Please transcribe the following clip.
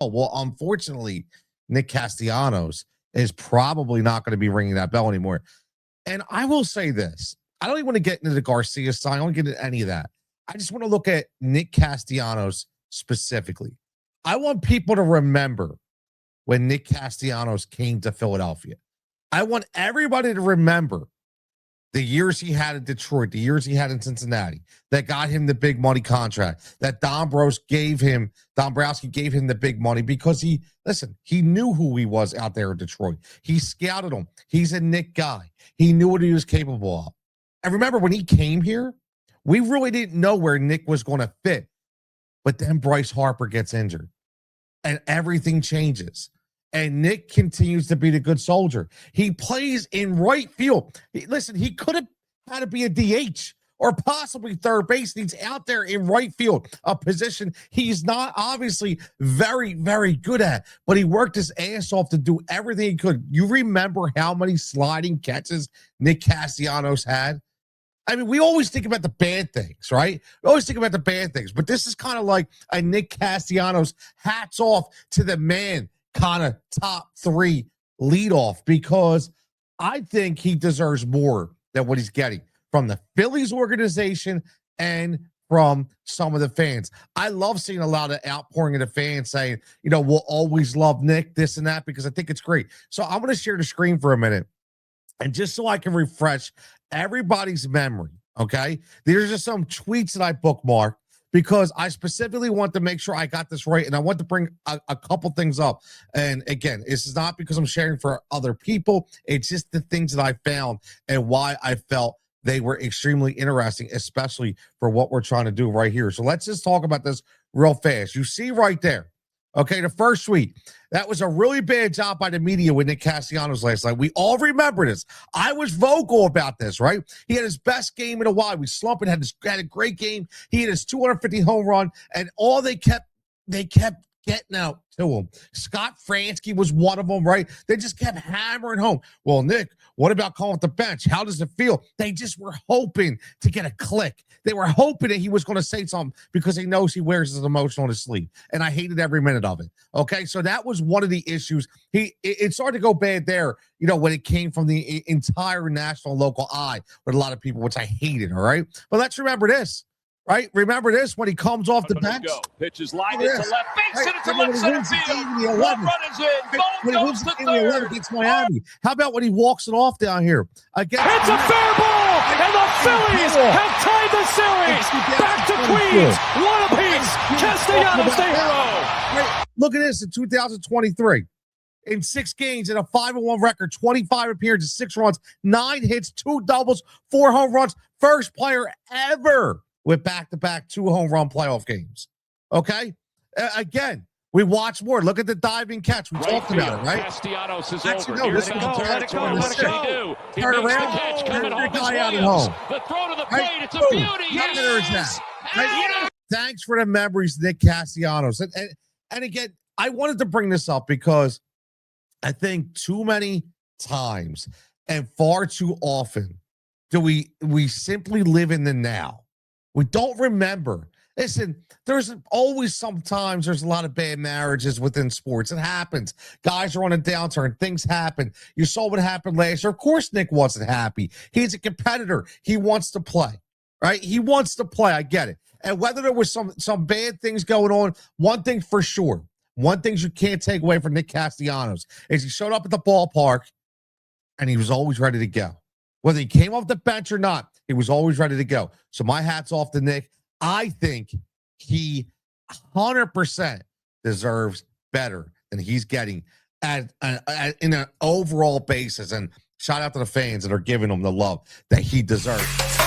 Oh, well, unfortunately, Nick Castellanos is probably not going to be ringing that bell anymore. And I will say this. I don't even want to get into the Garcia side. I don't get into any of that. I just want to look at Nick Castellanos specifically. I want people to remember when Nick Castellanos came to Philadelphia. I want everybody to remember the years he had in Detroit, the years he had in Cincinnati, that got him the big money contract, that Dombrowski gave him the big money because he knew who he was out there in Detroit. He scouted him. He's a Nick guy. He knew what he was capable of. And remember, when he came here, we really didn't know where Nick was going to fit. But then Bryce Harper gets injured, and everything changes. And Nick continues to be the good soldier. He plays in right field. He could have had to be a DH or possibly third base. He's out there in right field, a position he's not obviously very, very good at, but he worked his ass off to do everything he could. You remember how many sliding catches Nick Castellanos had? I mean, we always think about the bad things, right? We always think about the bad things, but this is kind of like a Nick Castellanos hats off to the man kind of top three leadoff, because I think he deserves more than what he's getting from the Phillies organization and from some of the fans. I love seeing a lot of outpouring of the fans saying, we'll always love Nick, this and that, because I think it's great. So I'm going to share the screen for a minute. And just so I can refresh everybody's memory, okay? These are just some tweets that I bookmarked because I specifically want to make sure I got this right, and I want to bring a couple things up. And again, this is not because I'm sharing for other people. It's just the things that I found and why I felt they were extremely interesting, especially for what we're trying to do right here. So let's just talk about this real fast. You see right there, okay, the first tweet. That was a really bad job by the media with Nick Castellanos last night. We all remember this. I was vocal about this, right? He had his best game in a while. We slumped and had a great game. He had his 250 home run, and all they kept getting out to him. Scott Fransky was one of them, right? They just kept hammering home. Well, Nick, what about calling the bench? How does it feel? They just were hoping to get a click. They were hoping that he was going to say something because he knows he wears his emotion on his sleeve. And I hated every minute of it. Okay, so that was one of the issues. It started to go bad there, when it came from the entire national and local eye with a lot of people, which I hated, all right? But let's remember this. Right? Remember this when he comes off the bench? Pitches line into left, fakes it into left center field. One run is in. When he wins the game in the 11 against Miami. How about when he walks it off down here? It's a fair ball, and the Phillies have tied the series. Back to Queens. One apiece. Castellanos the hero. Right. Look at this in 2023. In 6 games, in a 5-1 record, 25 appearances, 6 runs, 9 hits, 2 doubles, 4 home runs. First player ever with back-to-back 2 home run playoff games. Okay? Again, we watch more. Look at the diving catch. We talked about it, right? Castellanos is Actually, over. no, this was Let it go. He turn makes around. the catch coming home. Guy out at home. The throw to the plate. Right? It's a Boom. beauty. Yes. Right? Thanks for the memories, Nick Castellanos. And again, I wanted to bring this up because I think too many times and far too often do we simply live in the now. We don't remember. Listen, there's always sometimes there's a lot of bad marriages within sports. It happens. Guys are on a downturn. Things happen. You saw what happened last year. Of course, Nick wasn't happy. He's a competitor. He wants to play, right? He wants to play. I get it. And whether there was some bad things going on, one thing for sure, one thing you can't take away from Nick Castellanos is he showed up at the ballpark and he was always ready to go. Whether he came off the bench or not, he was always ready to go. So my hat's off to Nick. I think he 100% deserves better than he's getting in an overall basis. And shout out to the fans that are giving him the love that he deserves.